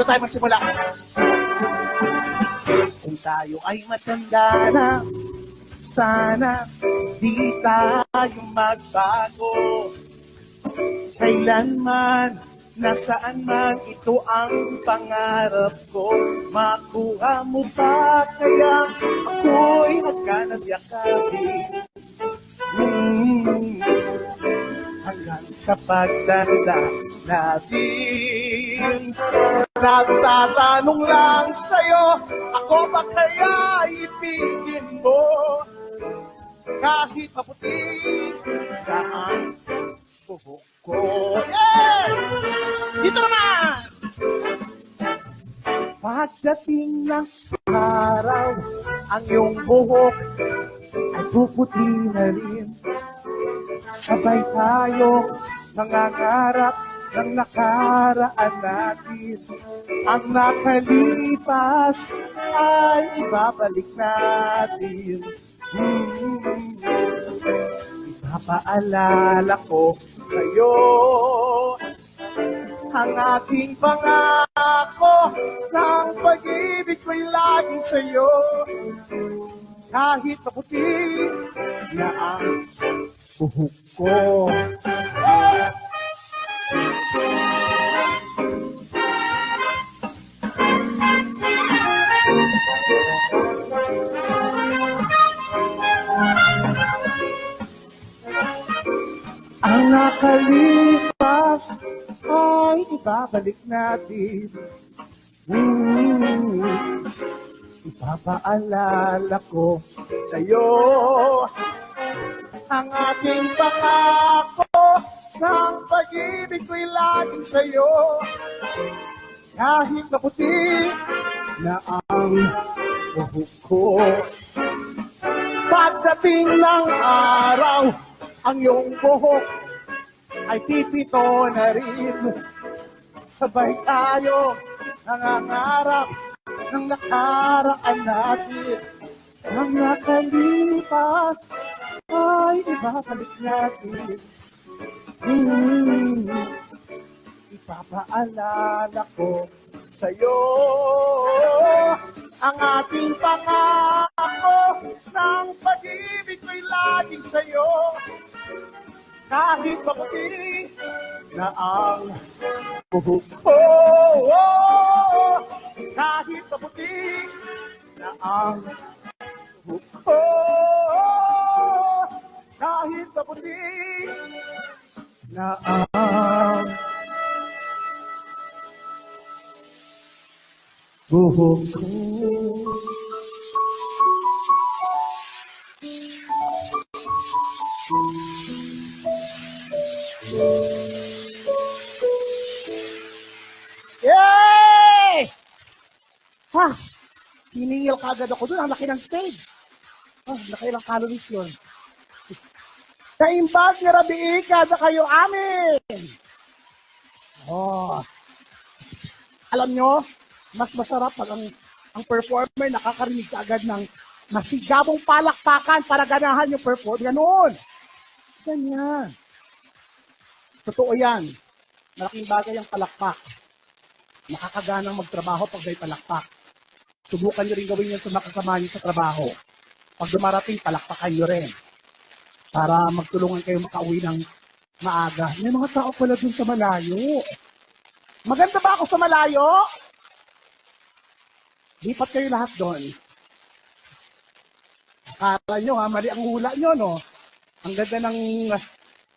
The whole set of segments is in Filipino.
Dito tayo magsimula. Kung tayo ay matanda na, sana di tayo magbago. Kailanman, nasaan man, ito ang pangarap ko. Makuha mo ba kaya ako'y magkanap yakapin? Hanggang sa pagtanda natin. Nagtatanong lang sa'yo, ako ba kaya ibigin mo? Kahit maputi na ang buhok ko. Yeah! Dito naman! Pagdating ng araw, ang iyong buhok ay puputi na rin. Sabay tayo nangangarap ng nakaraan natin. Ang nakalipas ay ibabalik natin. Ipapaalala ko sa'yo ang ating pangako ng pag-ibig ko'y laging sa'yo. Kahit maputi na ang buhok ko. Ang nakalipas ay ibabalik natin. Ipapaalala ko sa'yo ang aking pangako ng pag-ibig ko'y laging sa'yo. Kahit maputi na ang buhok ko. Pagdating ng araw, ang iyong buhok ay pipito na rin. Sabay tayo nangangarap ng nakaraan natin. Ang nakalipas ay ibabalik natin. Ipapaalala ko sa'yo ang ating pangako ng pag-ibig ko'y laging sa'yo. Kahit maputi na ang buhok ko. Kahit maputi na ang buhok ko. Kahit maputi na ang buhok ko. Yay! Ha! Hiningil kagad ako doon. Ang laki ng stage. Nakailang calories yun. Sa imbag ni Rabi kada kayo amin. Alam nyo, mas masarap pag ang performer nakakarinig agad ng masigabong palakpakan para ganahan yung perform. Ganun. Ganyan. Totoo yan. Malaking bagay ang palakpak. Nakakaganang magtrabaho pag may palakpak. Subukan nyo rin gawin yan sa makasama nyo sa trabaho. Pag dumarating, palakpakan nyo rin. Para magtulungan kayo makauwi ng maaga. May mga tao pala dun sa malayo. Maganda ba ako sa malayo? Lipat kayo lahat doon. Akala nyo ha, mali ang hula nyo, no? Ang ganda ng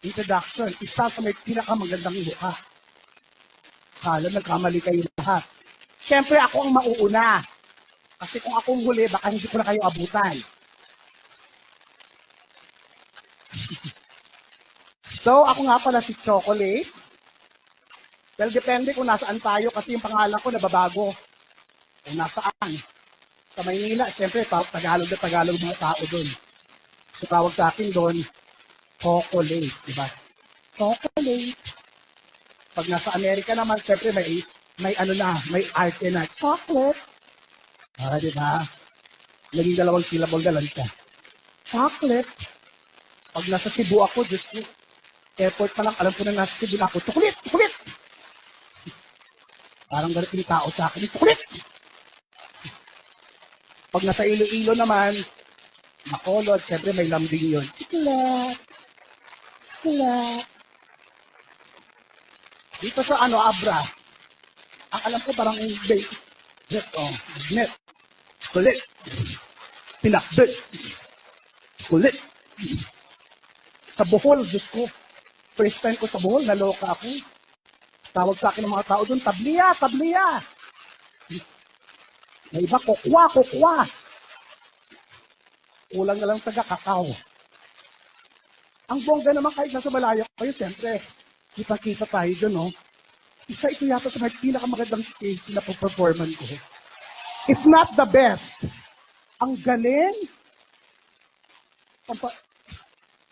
introduction. Isa sa may pinakamagandang mukha. Akala nagkamali kayo lahat. Siyempre ako ang mauuna. Kasi kung akong huli, baka hindi ko na kayo abutan. So, ako nga pala si Chocolate. Well, depende kung nasaan tayo kasi yung pangalan ko nababago. Kung nasaan. Sa Maynila, siyempre, Tagalog na Tagalog mga tao doon. So, tawag sa akin doon, Chocolate, diba? Chocolate. Pag nasa Amerika naman, siyempre, may arte na, chocolate. Diba? Naging dalawang syllable na lang siya. Chocolate. Pag nasa Cebu ako, Diyos ko, airport pa lang, alam ko na nasa Cebu na ako, chocolate, chocolate. Parang galit yung tao sa akin. Kulit! Pag nasa Iloilo naman, makolod, siyempre may lambing yun. Kulat! Kulat! Dito sa Abra, ang alam ko parang net, net. Kulit! Pinakbit! Kulit! Sa Bohol, Diyos ko. First time ko sa Bohol, naloka ako. Tawag sa akin ng mga tao doon, tabliya, tabliya. May iba, kokwa, kokwa. Kulang na lang taga-kakao. Ang bongga naman kahit nasa malayo kayo, siyempre, kita-kita tayo doon, no? Isa ito yata sa pinakamagandang stage na performan ko. If not the best. Ang galing.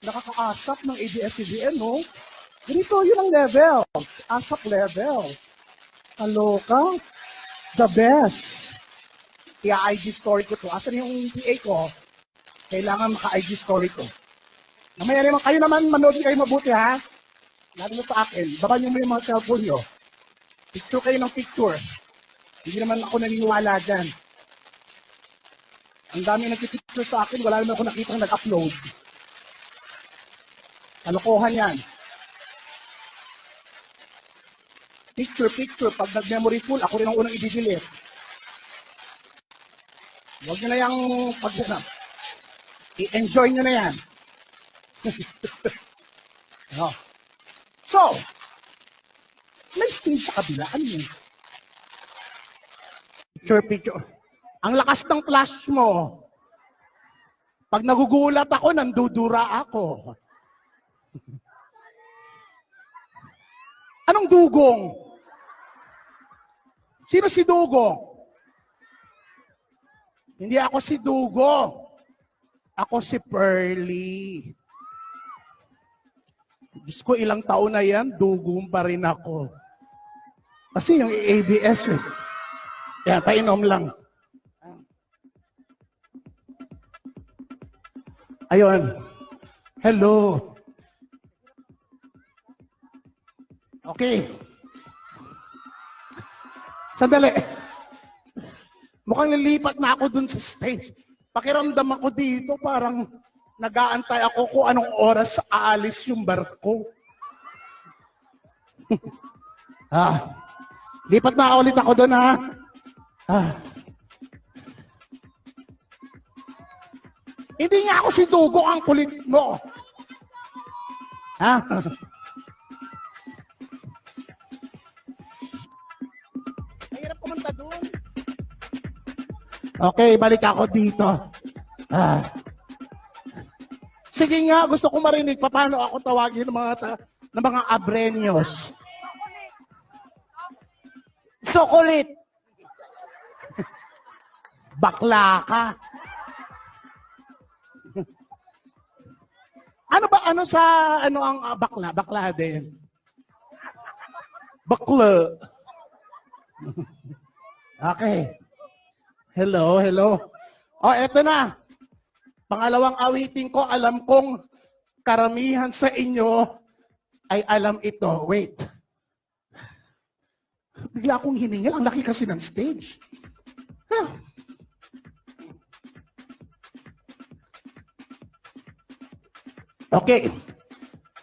Nakakaasap ng ABS-CBN, no? Ganito yun ang level. Asap level. Kaloka. The best. Kaya IG story ko to. Asan yung PA ko? Kailangan maka-IG story ko. Namaya naman kayo naman, manood kayo mabuti, ha? Lalo na sa akin. Baba nyo mo yung mga cellphone nyo. Picture kayo ng picture. Hindi naman ako naniniwala dyan. Ang dami nagpipicture sa akin, wala naman ako nakitang nag-upload. Kalokohan yan. Picture. Pag nag-memory full, ako rin ang unang i-delete. Huwag nyo na yung pag-snap. I-enjoy nyo na yan. No. So, may stage sa kabila. Ano yun? Picture. Ang lakas ng flash mo. Pag nagugulat ako, nandudura ako. Anong dugong? Sino si Dugong? Hindi ako si Dugo. Ako si Pearly. Diyos ko, ilang taon na yan, dugong pa rin ako. Kasi yung ABS eh. Yan, painom lang. Ayun. Hello. Okay. Sandali. Mukhang lilipat na ako dun sa stage. Pakiramdam ako dito, parang nag-aantay ako kung anong oras aalis yung barko. Lipat na ulit ako dun, ha? Hindi nga ako si Dugo, ang kulit mo. Mahirap kumanta dun. Okay, balik ako dito. Sige nga, gusto ko marinig paano ako tawagin ng mga Abreños. Sokolit. Bakla ka. Ano ba, ang bakla? Bakla din. Bakla. Okay. Hello. Eto na. Pangalawang awitin ko, alam kong karamihan sa inyo ay alam ito. Wait. Bigla akong hiningil. Ang laki kasi ng stage. Okay.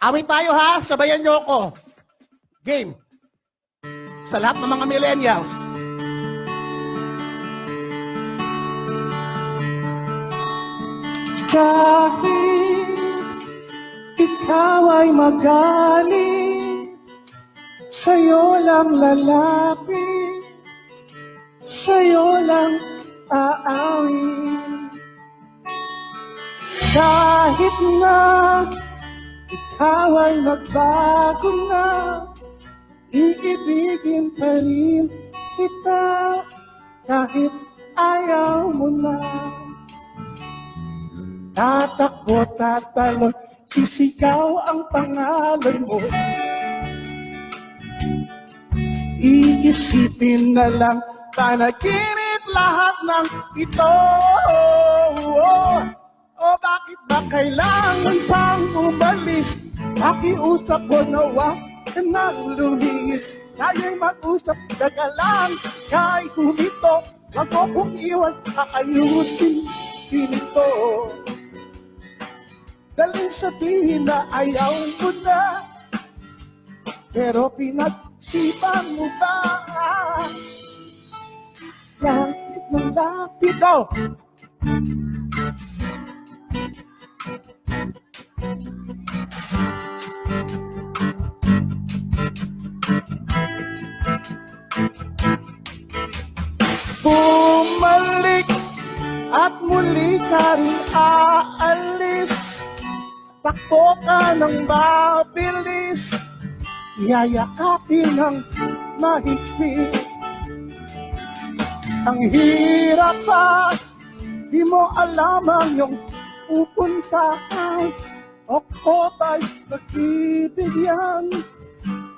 Awit tayo, ha? Sabayan niyo ako. Game. Sa lahat ng mga millennials. Kahit ikaw ay magaling, sa'yo lang lalapit, sa'yo lang aawin. Kahit na ikaw ay magbago na, iibigin pa rin kita kahit ayaw mo na. Tatakbo, tatalon, sisigaw ang pangalan mo. Iisipin na lang, panaginip lahat ng ito. O bakit ba kailangan pang umalis? Pakiusap ko na wag ka nang lumis. Tayo'y mag-usap, daga lang, kay humito. Wag mo kong iwan, aayusin pinito. Daling sabihin na ayaw mo na, pero pinagsipan mo ba? Lapit ng lapit daw. Bumalik at muli ka rin aalis. Takbo ka ng mabilis, yayakapin ng mahigpit. Ang hirap pa, di mo alam ang iyong pupuntahan. O kota'y nagbibigyan,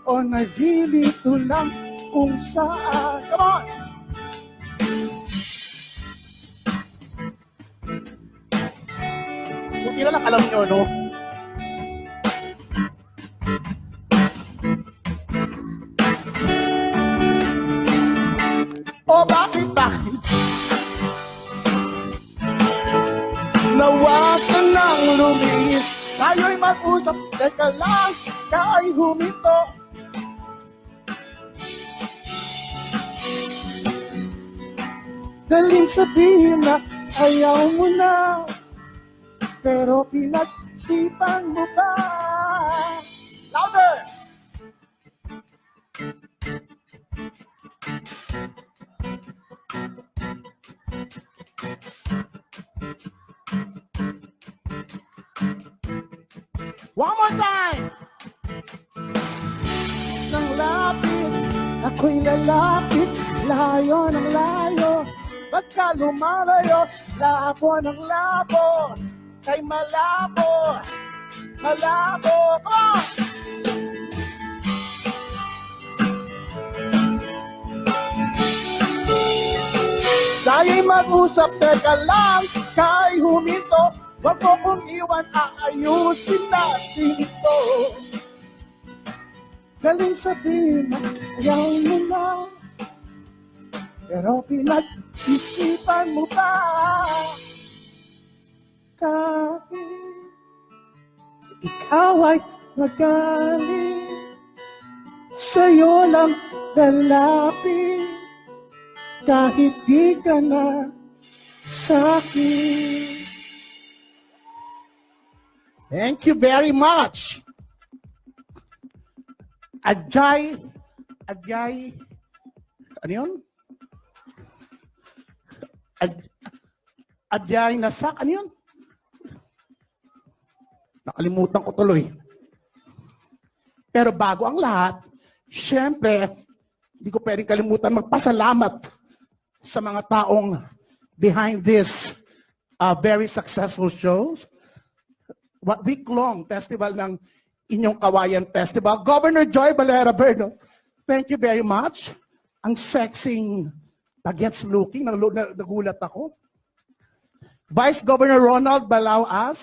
o nagilito lang kung saan. Come on! Buti na lang alam nyo, no? O bakit? Nawasan ng lumis. Tayo'y mag-usap, teka lang, kay humito. Daling sabihin na ayaw mo na, pero pinagsipan mo ba? Louder! One more time! Nang lapit, ako'y lalapit, layo ng layo. Pagka lumalayo, labo ng labo, kay malabo, malabo. Oh! Tayo'y mag-usap, teka lang, kay huminto. Wag mo kong iwan, aayusin natin ito. Galing sabihin na ayaw mo na, pero pinag-isipan mo ba? Kahit ikaw ay magaling, sa'yo lang lalapit, kahit di ka na sa'kin. Thank you very much. Ajay, ano yun? Ajay Nasak, ano yun? Nakalimutan ko tuloy. Pero bago ang lahat, syempre, hindi ko pwedeng kalimutan magpasalamat sa mga taong behind this very successful shows. Week-long festival ng inyong Kawayan Festival. Governor Joy Valera Berno, thank you very much. Ang sexing against looking, nagulat ako. Vice Governor Ronald Balauas,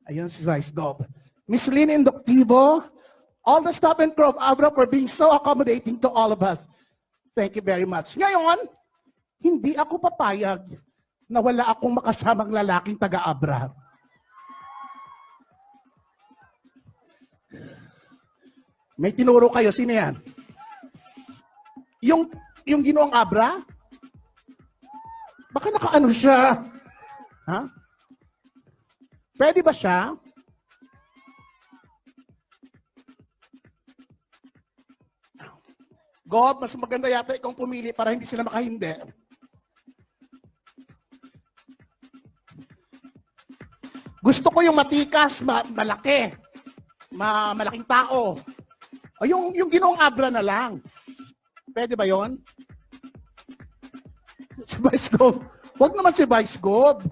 ayun si Vice Gov. Miss Lynn Indoctivo, all the staff and crew of Abra for being so accommodating to all of us. Thank you very much. Ngayon, hindi ako papayag na wala akong makasamang lalaking taga-Abra. May tinuro kayo, sino yan? Yung Ginoong Abra? Baka nakaano siya? Ha? Pwede ba siya? Gob, mas maganda yata ikaw pumili para hindi sila makahindi. Gusto ko yung matikas, malaki, malaking tao. O yung Ginoong Abra na lang. Pwede ba yon? Si Vice Gov. Huwag naman si Vice Gov.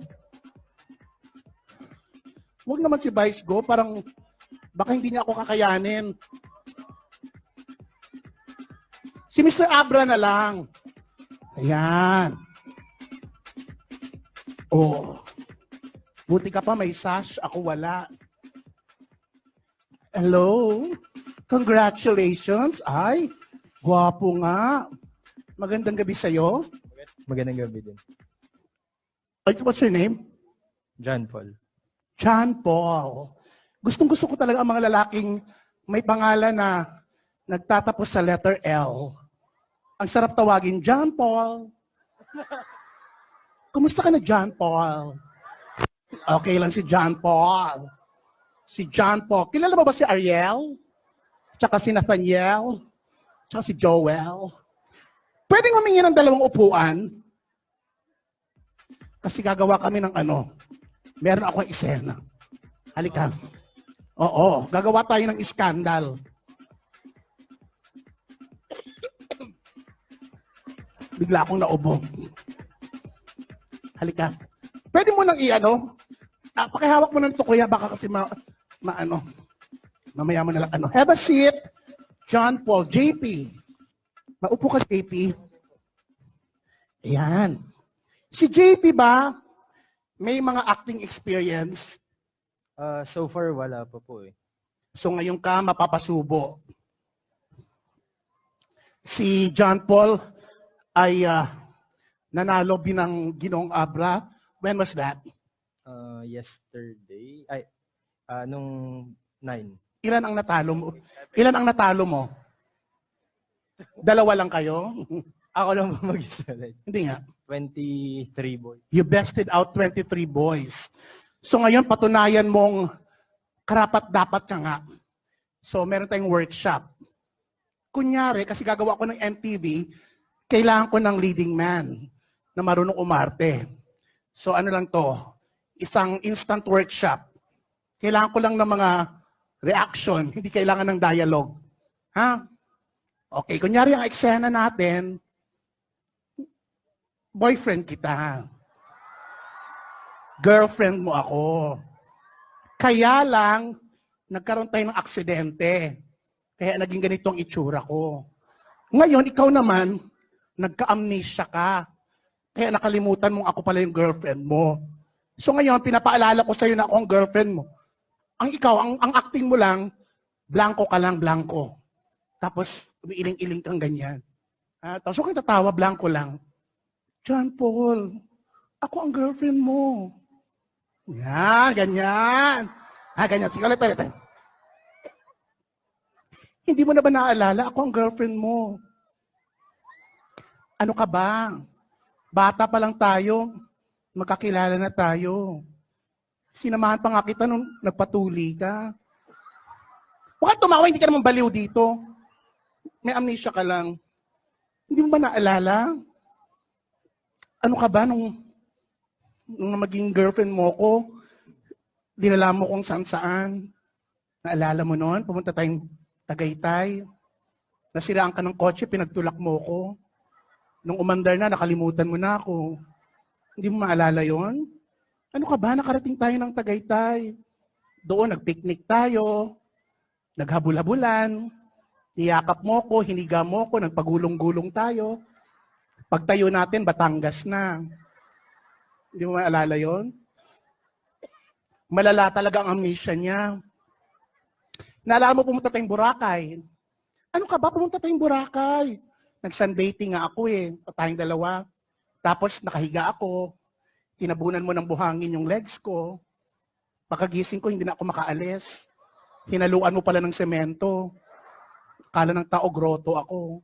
Huwag naman si Vice Gov. Parang baka hindi niya ako kakayanin. Si Mr. Abra na lang. Ayan. Oh. Buti ka pa may sash. Ako wala. Hello? Congratulations. Ay, gwapo nga. Magandang gabi sa'yo. Magandang gabi din. Ay, what's your name? John Paul. John Paul. Gustong-gusto ko talaga ang mga lalaking may pangalan na nagtatapos sa letter L. Ang sarap tawagin, John Paul. Kumusta ka na, John Paul? Okay lang si John Paul. Si John Paul. Kilala mo ba si Ariel? Tsaka si Nathaniel? Tsaka si Joel? Pwedeng humingi ng 2 upuan? Kasi gagawa kami ng meron akong eksena. Halika. Oo, gagawa tayo ng iskandal. Bigla akong naubo. Halika. Pwede mo nang pakihawak mo ng tukuya, baka kasi mamaya mo na lang Have a seat, John Paul. JP. Maupo ka, JP. Ayan. Si JP ba, may mga acting experience? So far, wala pa po eh. So ngayon ka mapapasubo. Si John Paul ay nanalo binang Ginoong Abra. When was that? Yesterday. Nung 9. Ilan ang natalo mo? Ilan ang natalo mo? 2 lang kayo? Ako lang mag-isa. Hindi nga. 23 boys. You bested out 23 boys. So ngayon, patunayan mong karapat-dapat ka nga. So meron tayong workshop. Kunyari, kasi gagawa ko ng MTV, kailangan ko ng leading man na marunong umarte. So ano lang to? Isang instant workshop. Kailangan ko lang ng mga reaction, hindi kailangan ng dialogue. Ha? Okay, kunyari ang eksena natin, boyfriend kita. Girlfriend mo ako. Kaya lang, nagkaroon tayo ng aksidente. Kaya naging ganito ang itsura ko. Ngayon, ikaw naman, nagka-amnesia ka. Kaya nakalimutan mong ako pala yung girlfriend mo. So ngayon, pinapaalala ko sa'yo na ako ang girlfriend mo. Ang ikaw, ang acting mo lang, blanco ka lang, blanco. Tapos, umiiling-iling kang ganyan. Tapos huwag kang tatawa, blanco lang. John Paul, ako ang girlfriend mo. Yan, ganyan. Ganyan. Sige, ulit. Hindi mo na ba naaalala? Ako ang girlfriend mo. Ano ka ba? Bata pa lang tayo. Magkakilala na tayo. Sinamahan pa nga kita nung nagpatuli ka. Huwag kang tumawa, hindi ka naman baliw dito. May amnesia ka lang. Hindi mo ba naalala? Ano ka ba nung maging girlfriend mo ko? Dinala mo kung saan-saan. Naalala mo noon? Pumunta tayong Tagaytay. Nasiraan ka ng kotse, pinagtulak mo ko. Nung umandar na, nakalimutan mo na ako. Hindi mo maalala yon? Ano ka ba? Nakarating tayo ng Tagaytay. Doon, nagpiknik tayo. Naghabol-habulan. Niyakap mo ko, hiniga mo ko, nagpagulong-gulong tayo. Pagtayo natin, Batangas na. Hindi mo maalala yon? Malala talaga ang amnesia niya. Naalala mo pumunta tayong Boracay. Ano ka ba? Pumunta tayong Boracay. Nag-sunbathing nga ako tayong 2. Tapos nakahiga ako. Tinabunan mo ng buhangin yung legs ko. Pagkagising ko, hindi na ako makaalis. Hinaluan mo pala ng semento. Kala ng tao, groto ako.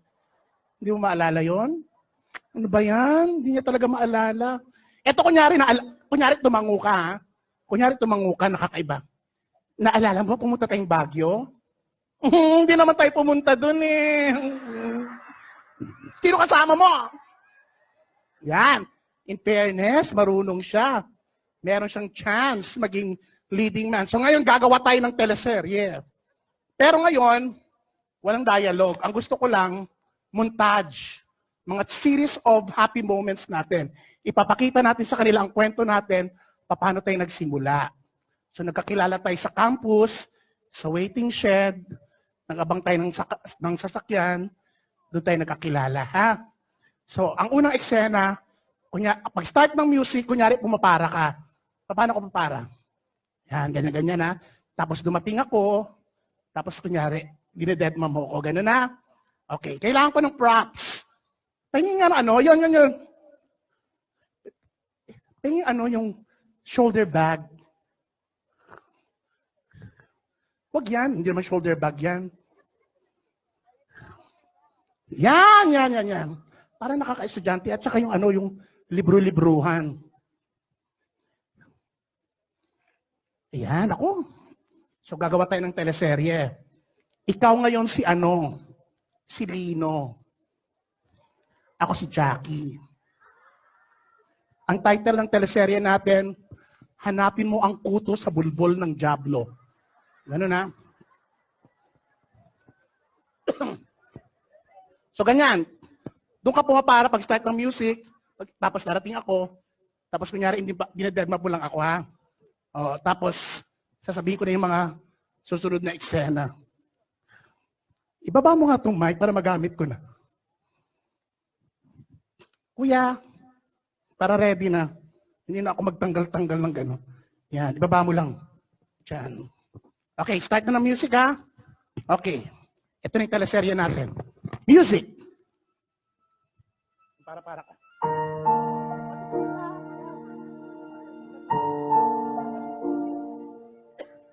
Hindi mo maalala yon? Ano ba yan? Hindi niya talaga maalala. Eto, kunyari tumango ka, ha? Kunyari tumango ka, nakakaiba. Naalala mo, pumunta tayong Baguio? Hindi naman tayo pumunta dun Sino kasama mo? Yan. In fairness, marunong siya. Meron siyang chance maging leading man. So ngayon, gagawa tayo ng teleserye. Pero ngayon, walang dialogue. Ang gusto ko lang, montage. Mga series of happy moments natin. Ipapakita natin sa kanila ang kwento natin, paano tayo nagsimula. So nagkakilala tayo sa campus, sa waiting shed, nag-abang tayo ng sasakyan, doon tayo nagkakilala, ha? So, ang unang eksena, pag-start ng music, kunyari pumapara ka. Paano ko papara? Yan, ganyan-ganyan, ha? Tapos dumating ako, tapos kunyari, Dinededma mo ko. Ganun na? Okay. Kailangan ko ng props. Tingin nga ano, yun. Tingin ano yung shoulder bag. Wag yan. Hindi naman shoulder bag yan. Yan. Parang nakaka-estudyante at saka yung ano, yung libro-libruhan. Ayan, ako. So gagawa tayo ng teleserye. Ikaw ngayon si ano? Si Lino. Ako si Jackie. Ang title ng teleserye natin, Hanapin mo ang kuto sa bulbol ng Diablo. Ganun na. So ganyan. Doon ka pumapara pag start ng music, tapos darating ako, tapos kunyari dinededma mo lang ako ha. O, tapos sasabihin ko na yung mga susunod na eksena. Ibaba mo nga itong mic para magamit ko na. Kuya, para ready na. Hindi na ako magtanggal-tanggal ng gano'n. Yan, ibaba mo lang. Diyan. Okay, start na ng music ha. Okay. Ito na yung teleserye natin. Music! Para ka.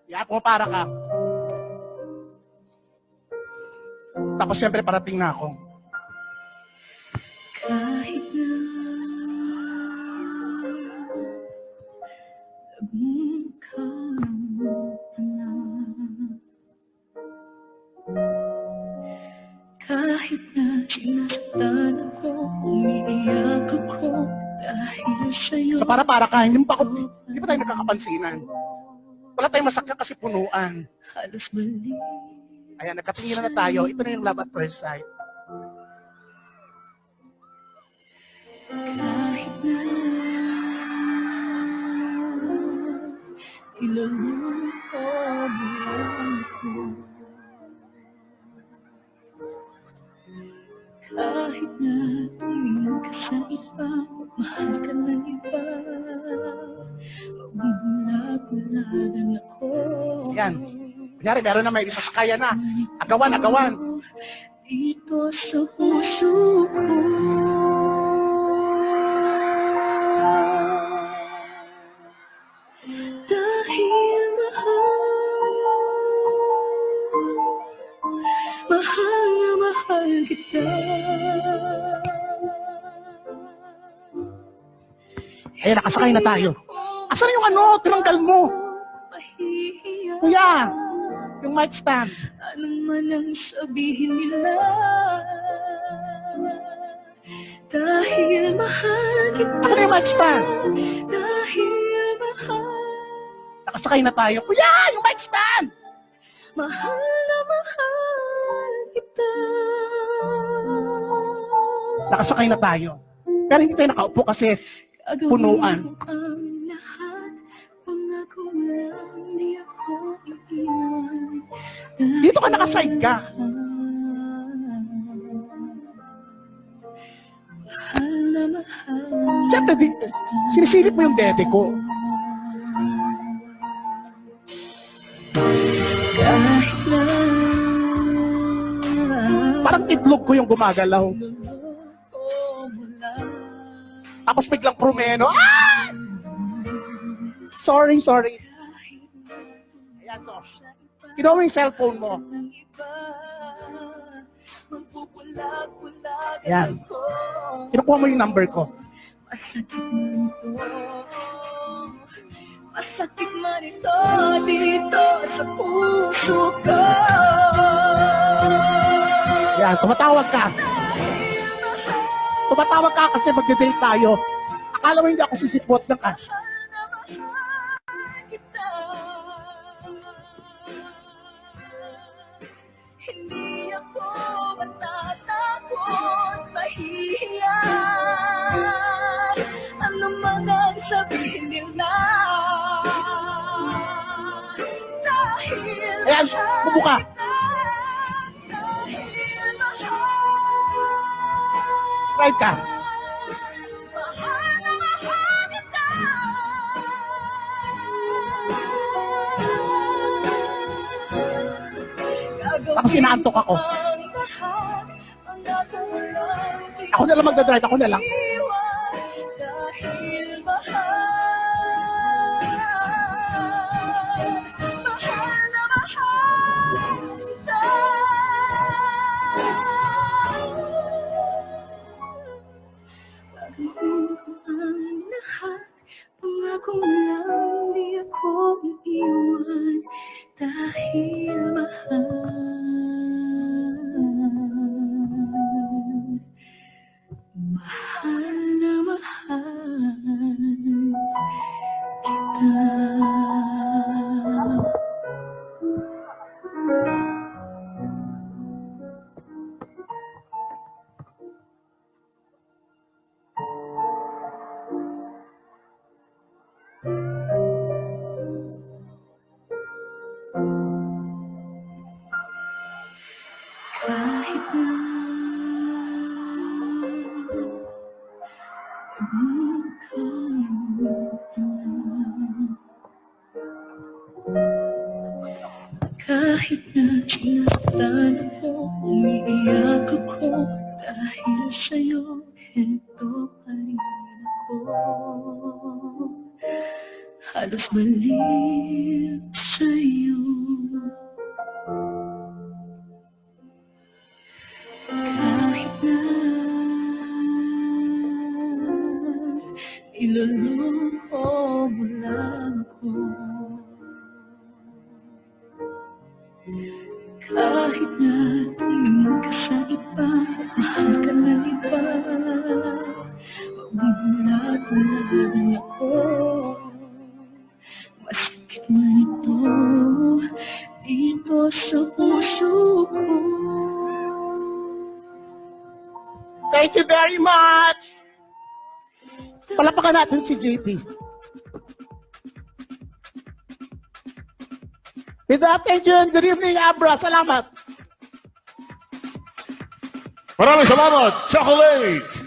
Yan, para ka. Tapos siyempre parating na ako. Kahit na kahit na sinasaktan ako, umiiyak ako dahil sa'yo. So para ka, hindi pa tayo nagkakapansinan. Wala tayong masakyan kasi punuan. Halos balik. Ayan, nagkatinginan na tayo. Ito na yung love at first sight. Kahit na iluluko mo ako, kahit na tingin ka sa iba, mahal ka ng iba, bulag-bulagan ako. Yan. Kunyari, meron na may isasakayan na. Agawan. Dito sa puso ko, dahil mahal na mahal kita. Ayan, nakasakay na tayo. Asan yung ano? Tinanggal mo. Mahihiya. Kuya, yung mic stand. Anong man ang sabihin nila, dahil mahal kita. Ako na yung mic stand. Dahil mahal. Nakasakay na tayo. Kuya, yung mic stand. Mahal na mahal kita. Nakasakay na tayo. Pero hindi tayo nakaupo kasi punuan. Ang lahat, pangako lang di ako iiwan. Dito ka nakaside ka. Mahal na mahal. Siyempre, dito, sinisilip mo yung dede ko. Kahit na Parang itlog ko yung gumagalaw. naloko mo lang. Tapos biglang promeno. Ah! Sorry. Ayan, so. Kinuha mo yung cellphone mo. Ng iba, magpupulag-pulag Ayan. ako. Kinukuha mo yung number ko. Masakit man ito dito sa puso ko. Ayan, tumatawag ka. Tumatawag ka kasi magde-date tayo. Akala mo hindi ako sisipot ng cash. Mahal na mahal kita. Hindi ako matatakot, mahihiya. Ano man ang sabihin nila, dahil Ayan, bumuka. dahil mahal. Ride ka. Mahal na mahal kita. Tapos inaantok ako. Ako na lang magdadrive, ako na lang. Dahil mahal na mahal kita. Gagawin ko ang lahat, pangako lang di ako iiwan. Dahil mahal na mahal kita. Kahit na kahit na sinasaktan ako, umiiyak ako, dahil sa'yo, eto pa rin ako. Halos balik sa'yo. Kahit na iloloko mo lang ako, kahit na tingin ka sa iba, mahal ka na iba, mabubulat-bulagan ako. Masakit man ito dito sa puso ko. Thank you very much! Palapakan natin si JP. With that, thank you and good evening, Abra. Salamat! Maraming salamat, Chocolate!